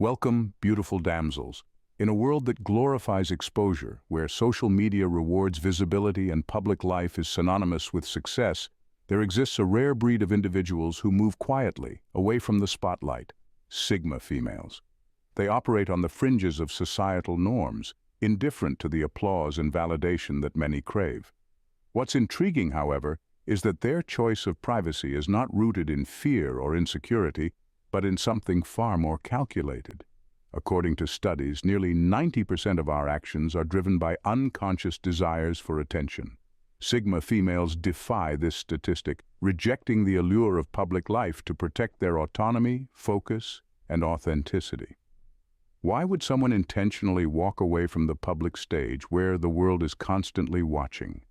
Welcome, beautiful damsels. In a world that glorifies exposure, where social media rewards visibility and public life is synonymous with success, there exists a rare breed of individuals who move quietly, away from the spotlight, Sigma females. They operate on the fringes of societal norms, indifferent to the applause and validation that many crave. What's intriguing, however, is that their choice of privacy is not rooted in fear or insecurity, but in something far more calculated. According to studies, nearly 90% of our actions are driven by unconscious desires for attention. Sigma females defy this statistic, rejecting the allure of public life to protect their autonomy, focus, and authenticity. Why would someone intentionally walk away from the public stage where the world is constantly watching?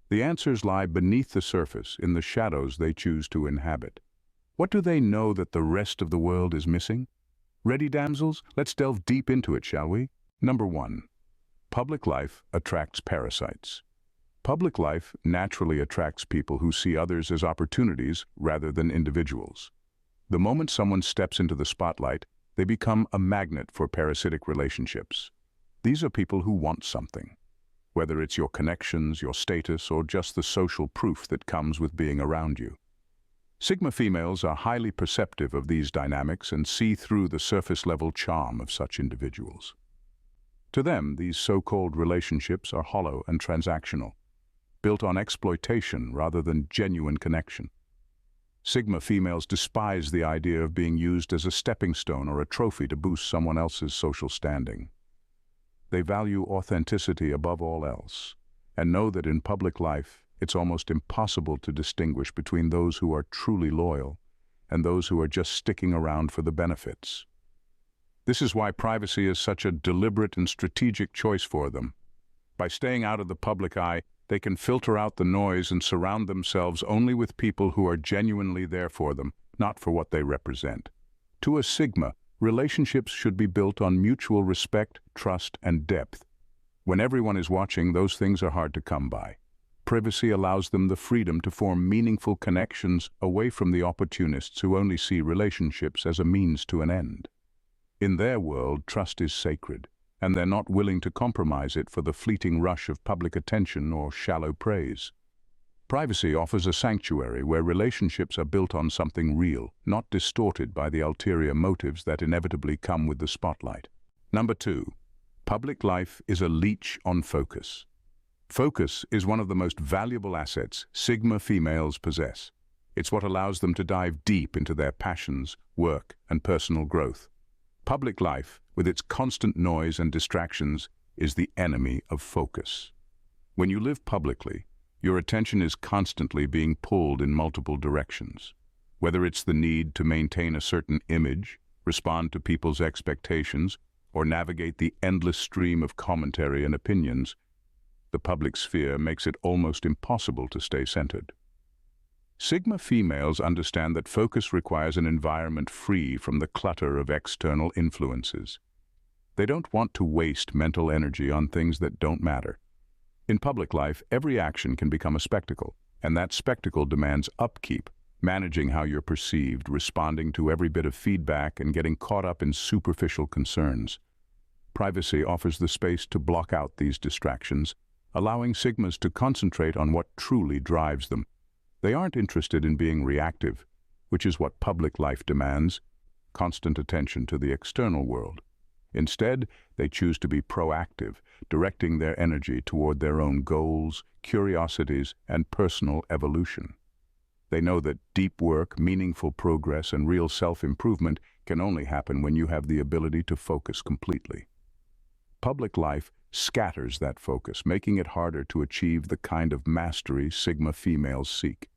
The answers lie beneath the surface, in the shadows they choose to inhabit. What do they know that the rest of the world is missing? Ready, damsels? Let's delve deep into it, shall we? Number 1. Public life attracts parasites. Public life naturally attracts people who see others as opportunities rather than individuals. The moment someone steps into the spotlight, they become a magnet for parasitic relationships. These are people who want something, whether it's your connections, your status, or just the social proof that comes with being around you. Sigma females are highly perceptive of these dynamics and see through the surface-level charm of such individuals. To them, these so-called relationships are hollow and transactional, built on exploitation rather than genuine connection. Sigma females despise the idea of being used as a stepping stone or a trophy to boost someone else's social standing. They value authenticity above all else, and know that in public life, it's almost impossible to distinguish between those who are truly loyal and those who are just sticking around for the benefits. This is why privacy is such a deliberate and strategic choice for them. By staying out of the public eye, they can filter out the noise and surround themselves only with people who are genuinely there for them, not for what they represent. To a Sigma, relationships should be built on mutual respect, trust, and depth. When everyone is watching, those things are hard to come by. Privacy allows them the freedom to form meaningful connections away from the opportunists who only see relationships as a means to an end. In their world, trust is sacred, and they're not willing to compromise it for the fleeting rush of public attention or shallow praise. Privacy offers a sanctuary where relationships are built on something real, not distorted by the ulterior motives that inevitably come with the spotlight. Number 2. Public life is a leech on focus. Focus is one of the most valuable assets Sigma females possess. It's what allows them to dive deep into their passions, work, and personal growth. Public life, with its constant noise and distractions, is the enemy of focus. When you live publicly, your attention is constantly being pulled in multiple directions. Whether it's the need to maintain a certain image, respond to people's expectations, or navigate the endless stream of commentary and opinions, the public sphere makes it almost impossible to stay centered. Sigma females understand that focus requires an environment free from the clutter of external influences. They don't want to waste mental energy on things that don't matter. In public life, every action can become a spectacle, and that spectacle demands upkeep, managing how you're perceived, responding to every bit of feedback, and getting caught up in superficial concerns. Privacy offers the space to block out these distractions, allowing Sigmas to concentrate on what truly drives them. They aren't interested in being reactive, which is what public life demands, constant attention to the external world. Instead, they choose to be proactive, directing their energy toward their own goals, curiosities, and personal evolution. They know that deep work, meaningful progress, and real self-improvement can only happen when you have the ability to focus completely. Public life scatters that focus, making it harder to achieve the kind of mastery Sigma females seek.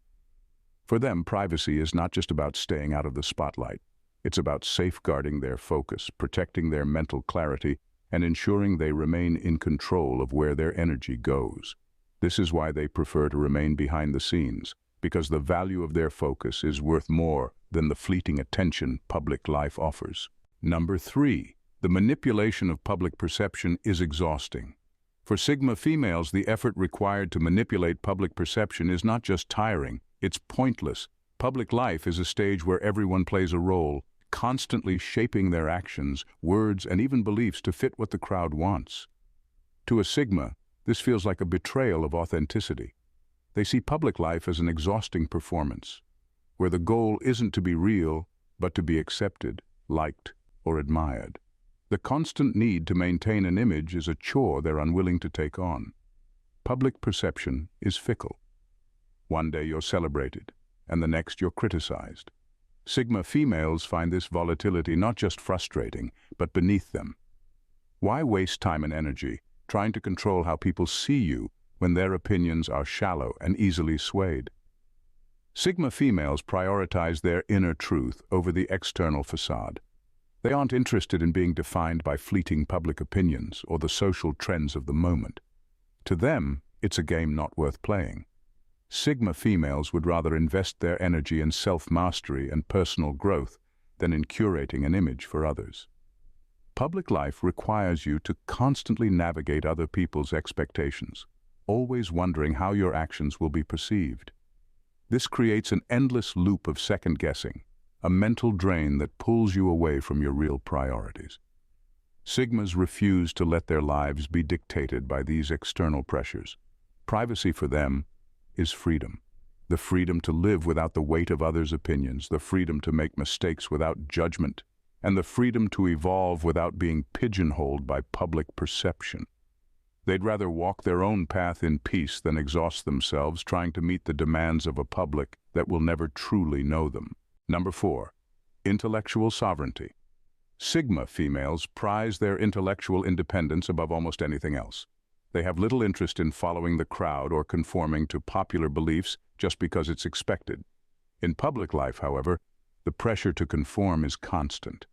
For them, privacy is not just about staying out of the spotlight. It's about safeguarding their focus, protecting their mental clarity, and ensuring they remain in control of where their energy goes. This is why they prefer to remain behind the scenes, because the value of their focus is worth more than the fleeting attention public life offers. Number 3. The manipulation of public perception is exhausting. For Sigma females, the effort required to manipulate public perception is not just tiring, it's pointless. Public life is a stage where everyone plays a role, constantly shaping their actions, words, and even beliefs to fit what the crowd wants. To a Sigma, this feels like a betrayal of authenticity. They see public life as an exhausting performance, where the goal isn't to be real, but to be accepted, liked, or admired. The constant need to maintain an image is a chore they're unwilling to take on. Public perception is fickle. One day you're celebrated, and the next you're criticized. Sigma females find this volatility not just frustrating, but beneath them. Why waste time and energy trying to control how people see you when their opinions are shallow and easily swayed? Sigma females prioritize their inner truth over the external facade. They aren't interested in being defined by fleeting public opinions or the social trends of the moment. To them, it's a game not worth playing. Sigma females would rather invest their energy in self-mastery and personal growth than in curating an image for others. Public life requires you to constantly navigate other people's expectations, always wondering how your actions will be perceived. This creates an endless loop of second-guessing, a mental drain that pulls you away from your real priorities. Sigmas refuse to let their lives be dictated by these external pressures. Privacy for them is freedom. The freedom to live without the weight of others' opinions, the freedom to make mistakes without judgment, and the freedom to evolve without being pigeonholed by public perception. They'd rather walk their own path in peace than exhaust themselves trying to meet the demands of a public that will never truly know them. Number 4, intellectual sovereignty. Sigma females prize their intellectual independence above almost anything else. They have little interest in following the crowd or conforming to popular beliefs just because it's expected. In public life, however, the pressure to conform is constant.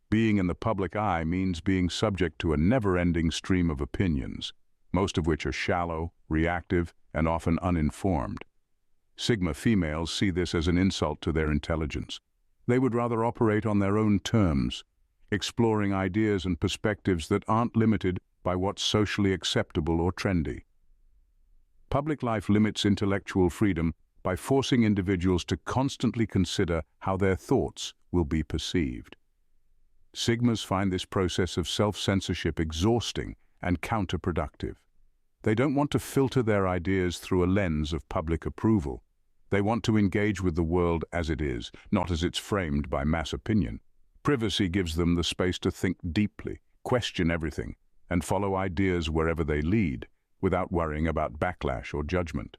Being in the public eye means being subject to a never-ending stream of opinions, most of which are shallow, reactive, and often uninformed. Sigma females see this as an insult to their intelligence. They would rather operate on their own terms, exploring ideas and perspectives that aren't limited by what's socially acceptable or trendy. Public life limits intellectual freedom by forcing individuals to constantly consider how their thoughts will be perceived. Sigmas find this process of self-censorship exhausting and counterproductive. They don't want to filter their ideas through a lens of public approval. They want to engage with the world as it is, not as it's framed by mass opinion. Privacy gives them the space to think deeply, question everything, and follow ideas wherever they lead, without worrying about backlash or judgment.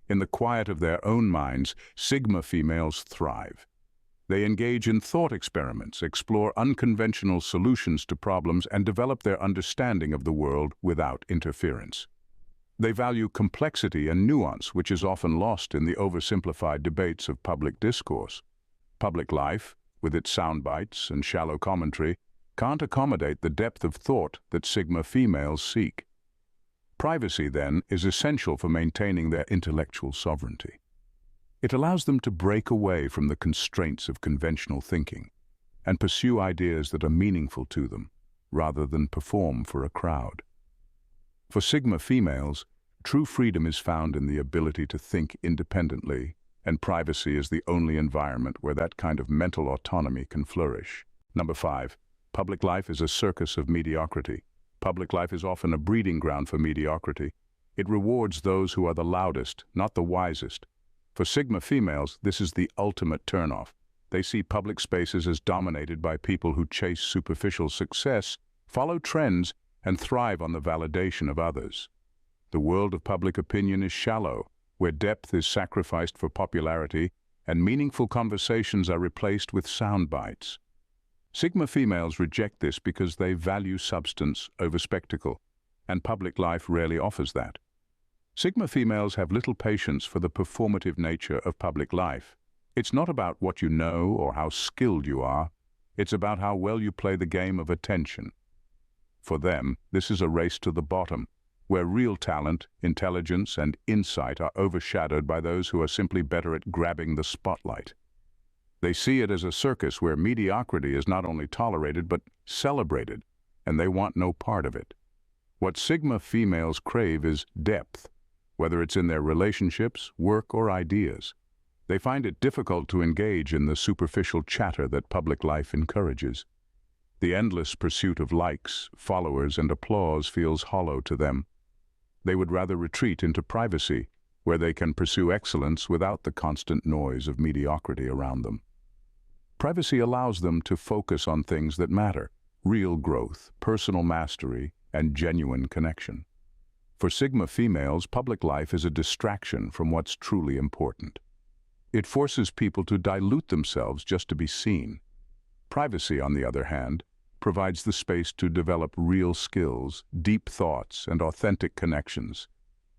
In the quiet of their own minds, Sigma females thrive. They engage in thought experiments, explore unconventional solutions to problems, and develop their understanding of the world without interference. They value complexity and nuance, which is often lost in the oversimplified debates of public discourse. Public life, with its sound bites and shallow commentary, can't accommodate the depth of thought that Sigma females seek. Privacy, then, is essential for maintaining their intellectual sovereignty. It allows them to break away from the constraints of conventional thinking and pursue ideas that are meaningful to them, rather than perform for a crowd. For Sigma females, true freedom is found in the ability to think independently, and privacy is the only environment where that kind of mental autonomy can flourish. Number 5, public life is a circus of mediocrity. Public life is often a breeding ground for mediocrity. It rewards those who are the loudest, not the wisest. For Sigma females, this is the ultimate turnoff. They see public spaces as dominated by people who chase superficial success, follow trends, and thrive on the validation of others. The world of public opinion is shallow, where depth is sacrificed for popularity and meaningful conversations are replaced with sound bites. Sigma females reject this because they value substance over spectacle, and public life rarely offers that. Sigma females have little patience for the performative nature of public life. It's not about what you know or how skilled you are. It's about how well you play the game of attention. For them, this is a race to the bottom, where real talent, intelligence, and insight are overshadowed by those who are simply better at grabbing the spotlight. They see it as a circus where mediocrity is not only tolerated but celebrated, and they want no part of it. What Sigma females crave is depth, whether it's in their relationships, work, or ideas. They find it difficult to engage in the superficial chatter that public life encourages. The endless pursuit of likes, followers, and applause feels hollow to them. They would rather retreat into privacy, where they can pursue excellence without the constant noise of mediocrity around them. Privacy allows them to focus on things that matter: real growth, personal mastery, and genuine connection. For Sigma females, public life is a distraction from what's truly important. It forces people to dilute themselves just to be seen. Privacy, on the other hand, provides the space to develop real skills, deep thoughts, and authentic connections,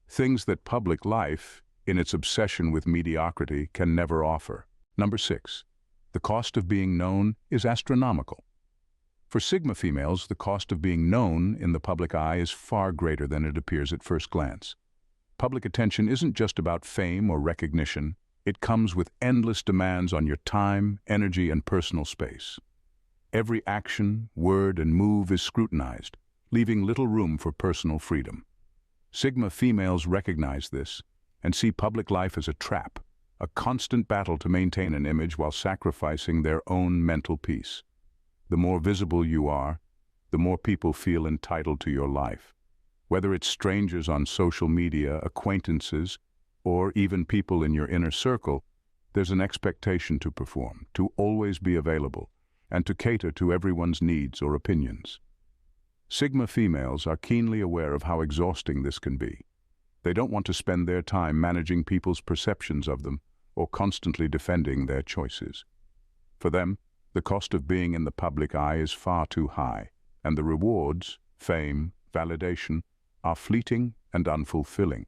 things that public life, in its obsession with mediocrity, can never offer. Number 6. The cost of being known is astronomical. For Sigma females, the cost of being known in the public eye is far greater than it appears at first glance. Public attention isn't just about fame or recognition. It comes with endless demands on your time, energy, and personal space. Every action, word, and move is scrutinized, leaving little room for personal freedom. Sigma females recognize this and see public life as a trap, a constant battle to maintain an image while sacrificing their own mental peace. The more visible you are, the more people feel entitled to your life. Whether it's strangers on social media, acquaintances, or even people in your inner circle, there's an expectation to perform, to always be available, and to cater to everyone's needs or opinions. Sigma females are keenly aware of how exhausting this can be. They don't want to spend their time managing people's perceptions of them or constantly defending their choices. For them, the cost of being in the public eye is far too high, and the rewards, fame, validation, are fleeting and unfulfilling.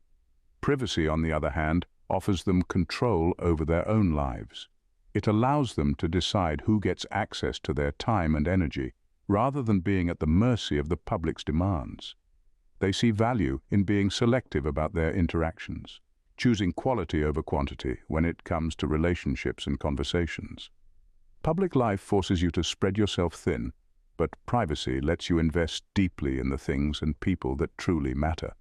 Privacy, on the other hand, offers them control over their own lives. It allows them to decide who gets access to their time and energy, rather than being at the mercy of the public's demands. They see value in being selective about their interactions, choosing quality over quantity when it comes to relationships and conversations. Public life forces you to spread yourself thin, but privacy lets you invest deeply in the things and people that truly matter.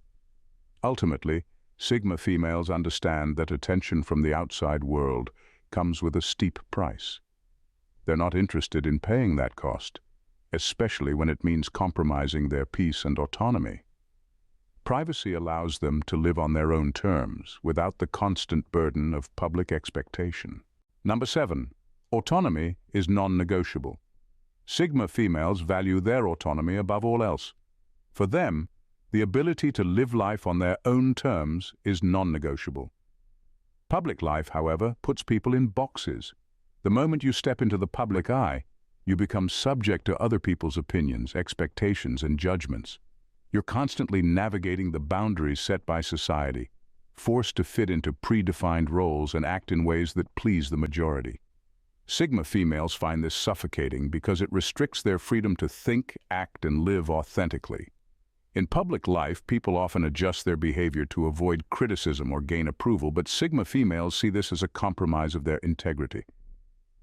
Ultimately, Sigma females understand that attention from the outside world comes with a steep price. They're not interested in paying that cost, especially when it means compromising their peace and autonomy. Privacy allows them to live on their own terms, without the constant burden of public expectation. Number 7. Autonomy is non-negotiable. Sigma females value their autonomy above all else. For them, the ability to live life on their own terms is non-negotiable. Public life, however, puts people in boxes. The moment you step into the public eye, you become subject to other people's opinions, expectations, and judgments. You're constantly navigating the boundaries set by society, forced to fit into predefined roles and act in ways that please the majority. Sigma females find this suffocating because it restricts their freedom to think, act, and live authentically. In public life, people often adjust their behavior to avoid criticism or gain approval, but Sigma females see this as a compromise of their integrity.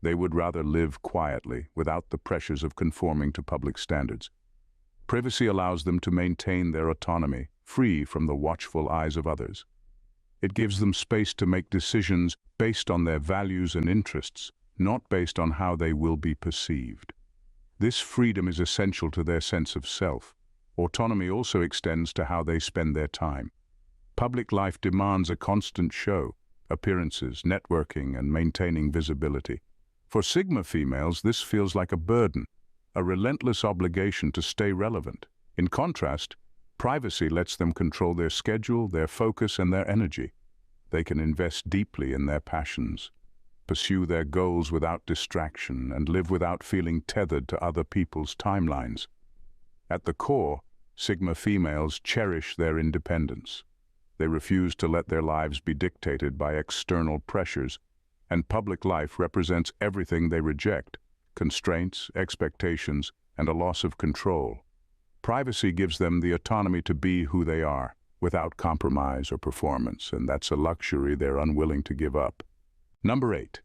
They would rather live quietly, without the pressures of conforming to public standards. Privacy allows them to maintain their autonomy, free from the watchful eyes of others. It gives them space to make decisions based on their values and interests, not based on how they will be perceived. This freedom is essential to their sense of self. Autonomy also extends to how they spend their time. Public life demands a constant show, appearances, networking, and maintaining visibility. For Sigma females, this feels like a burden, a relentless obligation to stay relevant. In contrast, privacy lets them control their schedule, their focus, and their energy. They can invest deeply in their passions, pursue their goals without distraction, and live without feeling tethered to other people's timelines. At the core, Sigma females cherish their independence. They refuse to let their lives be dictated by external pressures, and public life represents everything they reject: constraints, expectations, and a loss of control. Privacy gives them the autonomy to be who they are, without compromise or performance, and that's a luxury they're unwilling to give up. Number 8.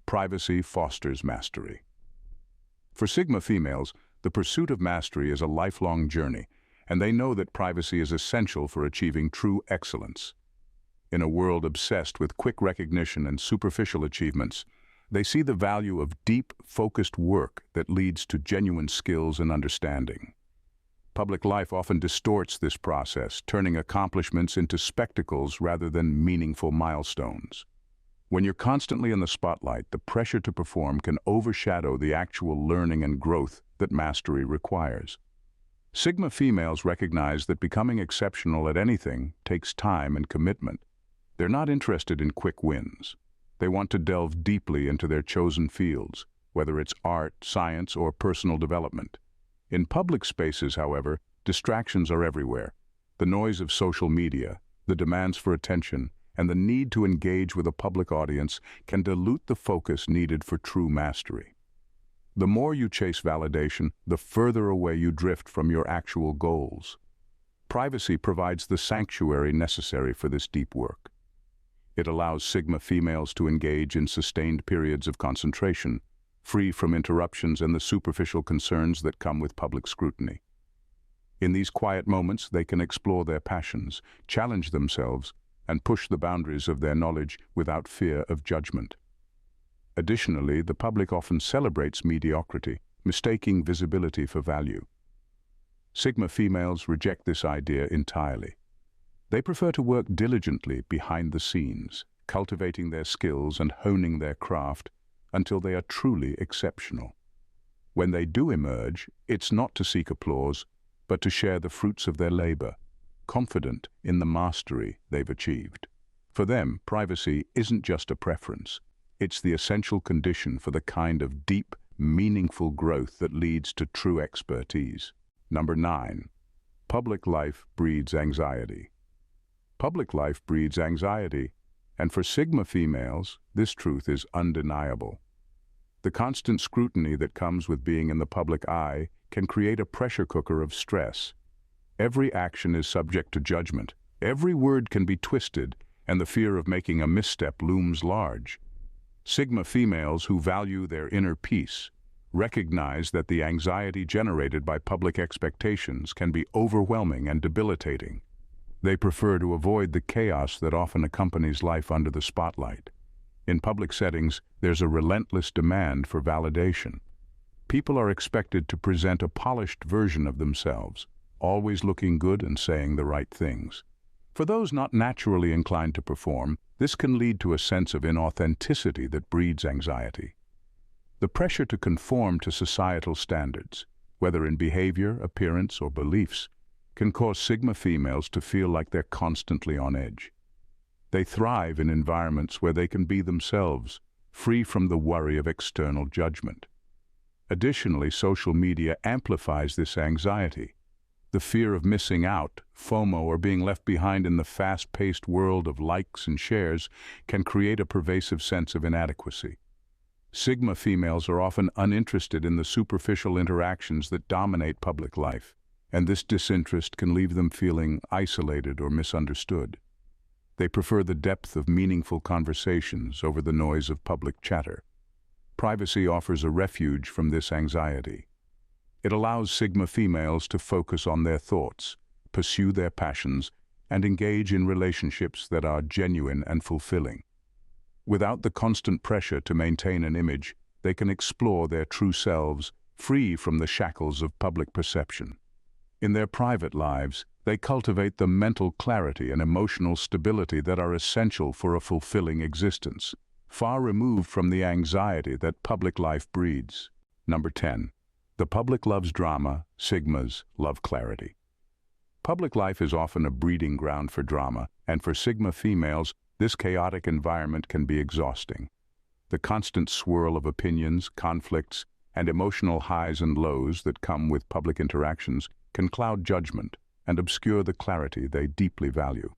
Privacy fosters mastery. For Sigma females, the pursuit of mastery is a lifelong journey, and they know that privacy is essential for achieving true excellence. In a world obsessed with quick recognition and superficial achievements, they see the value of deep, focused work that leads to genuine skills and understanding. Public life often distorts this process, turning accomplishments into spectacles rather than meaningful milestones. When you're constantly in the spotlight, the pressure to perform can overshadow the actual learning and growth that mastery requires. Sigma females recognize that becoming exceptional at anything takes time and commitment. They're not interested in quick wins. They want to delve deeply into their chosen fields, whether it's art, science, or personal development. In public spaces, however, distractions are everywhere. The noise of social media, the demands for attention, and the need to engage with a public audience can dilute the focus needed for true mastery. The more you chase validation, the further away you drift from your actual goals. Privacy provides the sanctuary necessary for this deep work. It allows Sigma females to engage in sustained periods of concentration, free from interruptions and the superficial concerns that come with public scrutiny. In these quiet moments, they can explore their passions, challenge themselves, and push the boundaries of their knowledge without fear of judgment. Additionally, the public often celebrates mediocrity, mistaking visibility for value. Sigma females reject this idea entirely. They prefer to work diligently behind the scenes, cultivating their skills and honing their craft until they are truly exceptional. When they do emerge, it's not to seek applause, but to share the fruits of their labor, confident in the mastery they've achieved. For them, privacy isn't just a preference. It's the essential condition for the kind of deep, meaningful growth that leads to true expertise. Number 9. Public life breeds anxiety. Public life breeds anxiety, and for Sigma females, this truth is undeniable. The constant scrutiny that comes with being in the public eye can create a pressure cooker of stress. Every action is subject to judgment. Every word can be twisted, and the fear of making a misstep looms large. Sigma females who value their inner peace recognize that the anxiety generated by public expectations can be overwhelming and debilitating. They prefer to avoid the chaos that often accompanies life under the spotlight. In public settings, there's a relentless demand for validation. People are expected to present a polished version of themselves, always looking good and saying the right things. For those not naturally inclined to perform, this can lead to a sense of inauthenticity that breeds anxiety. The pressure to conform to societal standards, whether in behavior, appearance, or beliefs, can cause Sigma females to feel like they're constantly on edge. They thrive in environments where they can be themselves, free from the worry of external judgment. Additionally, social media amplifies this anxiety. The fear of missing out, FOMO, or being left behind in the fast-paced world of likes and shares can create a pervasive sense of inadequacy. Sigma females are often uninterested in the superficial interactions that dominate public life, and this disinterest can leave them feeling isolated or misunderstood. They prefer the depth of meaningful conversations over the noise of public chatter. Privacy offers a refuge from this anxiety. It allows Sigma females to focus on their thoughts, pursue their passions, and engage in relationships that are genuine and fulfilling. Without the constant pressure to maintain an image, they can explore their true selves, free from the shackles of public perception. In their private lives, they cultivate the mental clarity and emotional stability that are essential for a fulfilling existence, far removed from the anxiety that public life breeds. Number 10. The public loves drama, Sigmas love clarity. Public life is often a breeding ground for drama, and for Sigma females, this chaotic environment can be exhausting. The constant swirl of opinions, conflicts, and emotional highs and lows that come with public interactions can cloud judgment and obscure the clarity they deeply value.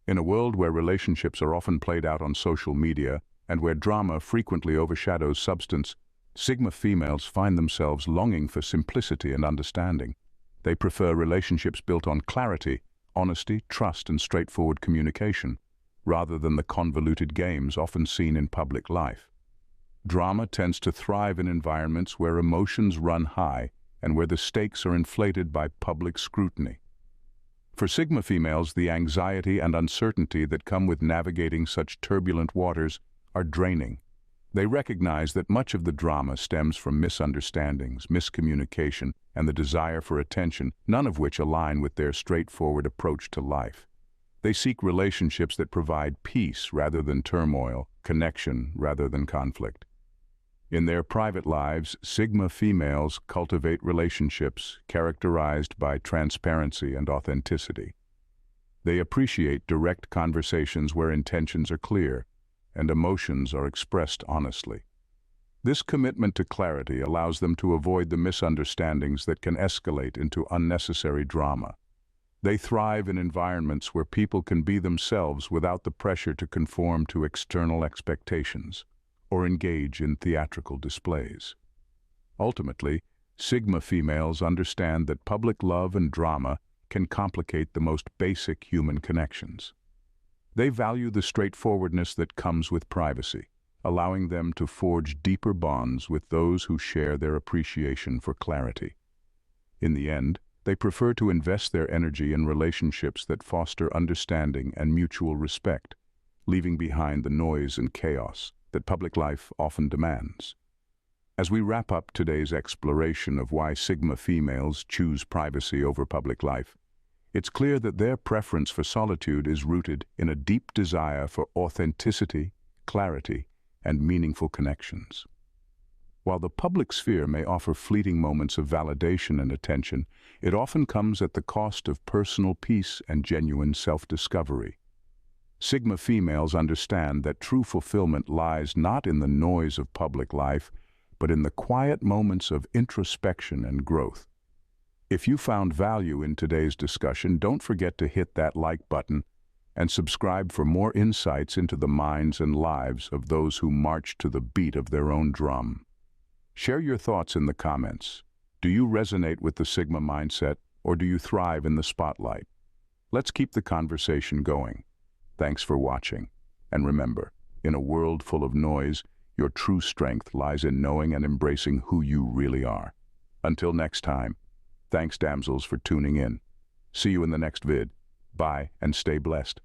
In a world where relationships are often played out on social media and where drama frequently overshadows substance, Sigma females find themselves longing for simplicity and understanding. They prefer relationships built on clarity, honesty, trust, and straightforward communication, rather than the convoluted games often seen in public life. Drama tends to thrive in environments where emotions run high and where the stakes are inflated by public scrutiny. For Sigma females, the anxiety and uncertainty that come with navigating such turbulent waters are draining. They recognize that much of the drama stems from misunderstandings, miscommunication, and the desire for attention, none of which align with their straightforward approach to life. They seek relationships that provide peace rather than turmoil, connection rather than conflict. In their private lives, Sigma females cultivate relationships characterized by transparency and authenticity. They appreciate direct conversations where intentions are clear and emotions are expressed honestly. This commitment to clarity allows them to avoid the misunderstandings that can escalate into unnecessary drama. They thrive in environments where people can be themselves without the pressure to conform to external expectations or engage in theatrical displays. Ultimately, Sigma females understand that public love and drama can complicate the most basic human connections. They value the straightforwardness that comes with privacy, allowing them to forge deeper bonds with those who share their appreciation for clarity. In the end, they prefer to invest their energy in relationships that foster understanding and mutual respect, leaving behind the noise and chaos that public life often demands. As we wrap up today's exploration of why Sigma females choose privacy over public life, it's clear that their preference for solitude is rooted in a deep desire for authenticity, clarity, and meaningful connections. While the public sphere may offer fleeting moments of validation and attention, it often comes at the cost of personal peace and genuine self-discovery. Sigma females understand that true fulfillment lies not in the noise of public life, but in the quiet moments of introspection and growth. If you found value in today's discussion, don't forget to hit that like button and subscribe for more insights into the minds and lives of those who march to the beat of their own drum. Share your thoughts in the comments. Do you resonate with the Sigma mindset, or do you thrive in the spotlight? Let's keep the conversation going. Thanks for watching. And remember, in a world full of noise, your true strength lies in knowing and embracing who you really are. Until next time, thanks damsels for tuning in. See you in the next vid. Bye and stay blessed.